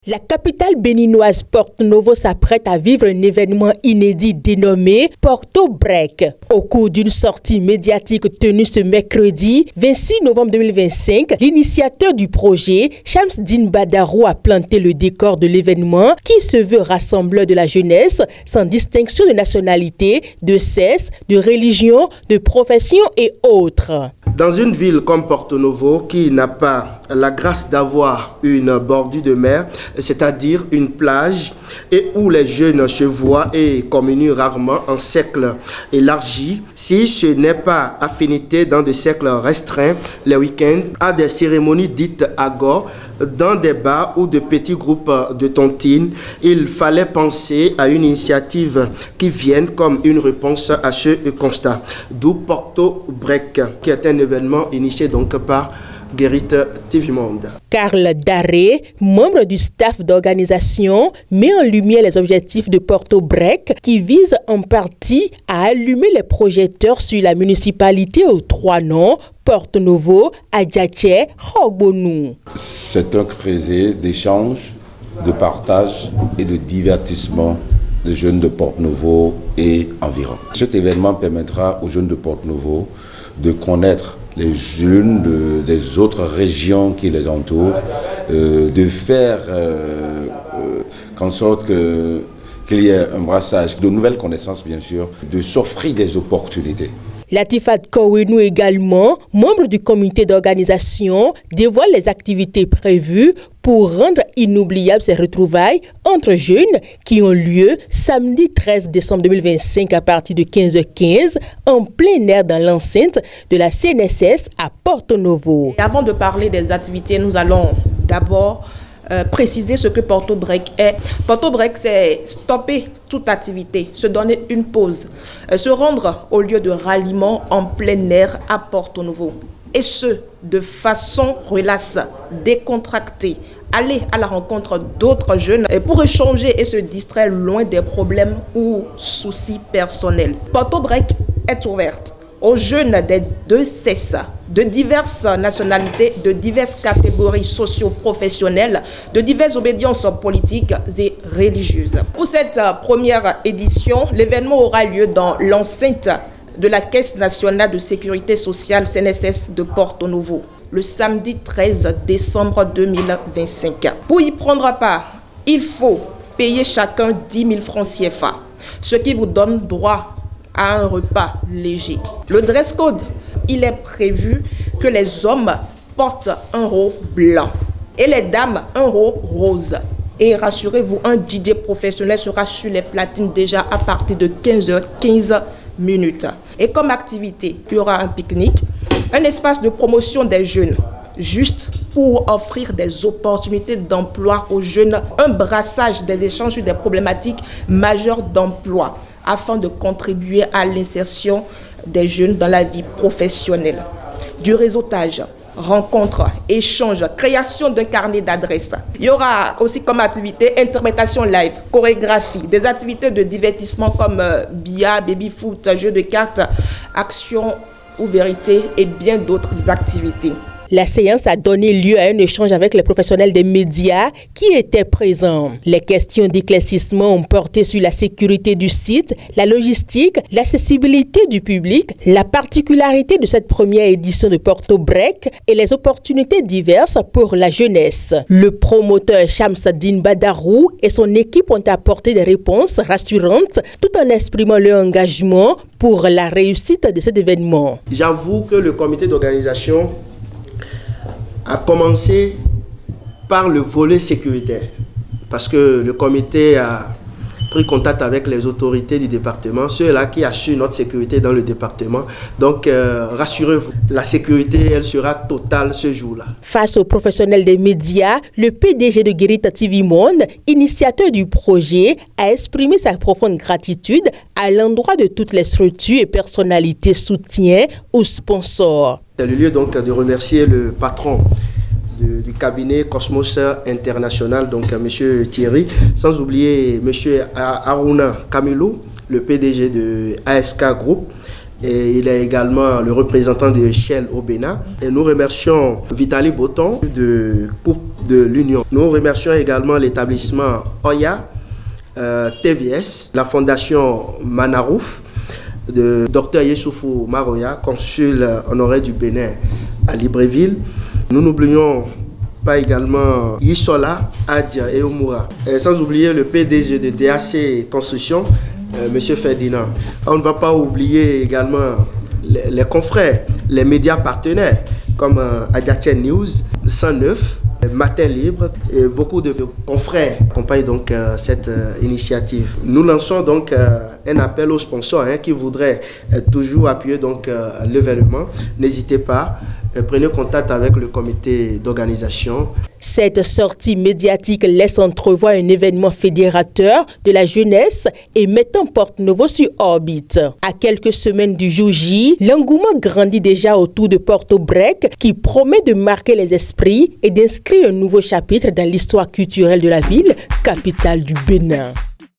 La capitale béninoise Porto Novo s'apprête à vivre un événement inédit dénommé Porto Break. Au cours d'une sortie médiatique tenue ce mercredi 26 novembre 2025, l'initiateur du projet, Shamsdine Badarou, a planté le décor de l'événement qui se veut rassembleur de la jeunesse sans distinction de nationalité, de sexe, de religion, de profession et autres. Dans une ville comme Porto Novo qui n'a pas la grâce d'avoir une bordure de mer, c'est-à-dire une plage, et où les jeunes se voient et communient rarement en cercle élargi, si ce n'est pas affinité dans des cercles restreints les week-ends, à des cérémonies dites agor, dans des bars ou de petits groupes de tontines, il fallait penser à une initiative qui vienne comme une réponse à ce constat. D'où Porto Break, qui est un événement initié donc par Guérit TV Monde. Karl Daré, membre du staff d'organisation, met en lumière les objectifs de Porto Break qui visent en partie à allumer les projecteurs sur la municipalité aux trois noms, Porto Novo, Adjache, Hogbonou. C'est un creuset d'échange, de partage et de divertissement des jeunes de Porto Novo et environ. Cet événement permettra aux jeunes de Porto Novo de connaître les jeunes des autres régions qui les entourent, de faire en sorte qu'il y ait un brassage de nouvelles connaissances, bien sûr, de s'offrir des opportunités. Latifat Kowenu également, membre du comité d'organisation, dévoile les activités prévues pour rendre inoubliables ces retrouvailles entre jeunes qui ont lieu samedi 13 décembre 2025 à partir de 15h15 en plein air dans l'enceinte de la CNSS à Porto Novo. Avant de parler des activités, nous allons d'abord préciser ce que Porto Break est. Porto Break, c'est stopper toute activité, se donner une pause, se rendre au lieu de ralliement en plein air à Porto Novo. Et ce, de façon relaxe, décontractée. Aller à la rencontre d'autres jeunes pour échanger et se distraire loin des problèmes ou soucis personnels. Porto Break est ouverte aux jeunes des deux sexes, de diverses nationalités, de diverses catégories socio-professionnelles, de diverses obédiences politiques et religieuses. Pour cette première édition, l'événement aura lieu dans l'enceinte de la Caisse nationale de sécurité sociale CNSS de Porto Novo, le samedi 13 décembre 2025. Pour y prendre part, il faut payer chacun 10 000 francs CFA, ce qui vous donne droit à un repas léger. Le dress code, il est prévu que les hommes portent un haut blanc et les dames un haut rose. Et rassurez-vous, un DJ professionnel sera sur les platines déjà à partir de 15h15. Et comme activité, il y aura un pique-nique, un espace de promotion des jeunes, juste pour offrir des opportunités d'emploi aux jeunes, un brassage des échanges sur des problématiques majeures d'emploi afin de contribuer à l'insertion des jeunes dans la vie professionnelle. Du réseautage, rencontres, échanges, création d'un carnet d'adresses. Il y aura aussi comme activité interprétation live, chorégraphie, des activités de divertissement comme billard, baby-foot, jeux de cartes, action ou vérité et bien d'autres activités. La séance a donné lieu à un échange avec les professionnels des médias qui étaient présents. Les questions d'éclaircissement ont porté sur la sécurité du site, la logistique, l'accessibilité du public, la particularité de cette première édition de Porto Break et les opportunités diverses pour la jeunesse. Le promoteur Shamsdine Badarou et son équipe ont apporté des réponses rassurantes tout en exprimant leur engagement pour la réussite de cet événement. J'avoue que le comité d'organisation a commencé par le volet sécuritaire, parce que le comité a pris contact avec les autorités du département, ceux-là qui assurent notre sécurité dans le département. Donc, rassurez-vous, la sécurité, elle sera totale ce jour-là. Face aux professionnels des médias, le PDG de Guérit TV Monde, initiateur du projet, a exprimé sa profonde gratitude à l'endroit de toutes les structures et personnalités soutien aux sponsors. C'est le lieu donc de remercier le patron du cabinet Cosmos International, donc M. Thierry, sans oublier M. Aruna Kamilou, le PDG de ASK Group, et il est également le représentant de Shell au Bénin. Et nous remercions Vitali Boton de Coupe de l'Union. Nous remercions également l'établissement Oya, TVS, la fondation Manarouf, de Dr Yessoufou Maroya, consul honoraire du Bénin à Libreville. Nous n'oublions pas également Yisola, Adja et Omura. Sans oublier le PDG de DAC Construction, M. Ferdinand. On ne va pas oublier également les confrères, les médias partenaires comme Adiachen News, 109, Matin Libre et beaucoup de confrères accompagnent donc cette initiative. Nous lançons donc un appel aux sponsors qui voudraient toujours appuyer donc l'événement. N'hésitez pas. Prenez contact avec le comité d'organisation. Cette sortie médiatique laisse entrevoir un événement fédérateur de la jeunesse et mettant Porto-Novo sur orbite. À quelques semaines du jour J, l'engouement grandit déjà autour de Porto Break qui promet de marquer les esprits et d'inscrire un nouveau chapitre dans l'histoire culturelle de la ville, capitale du Bénin.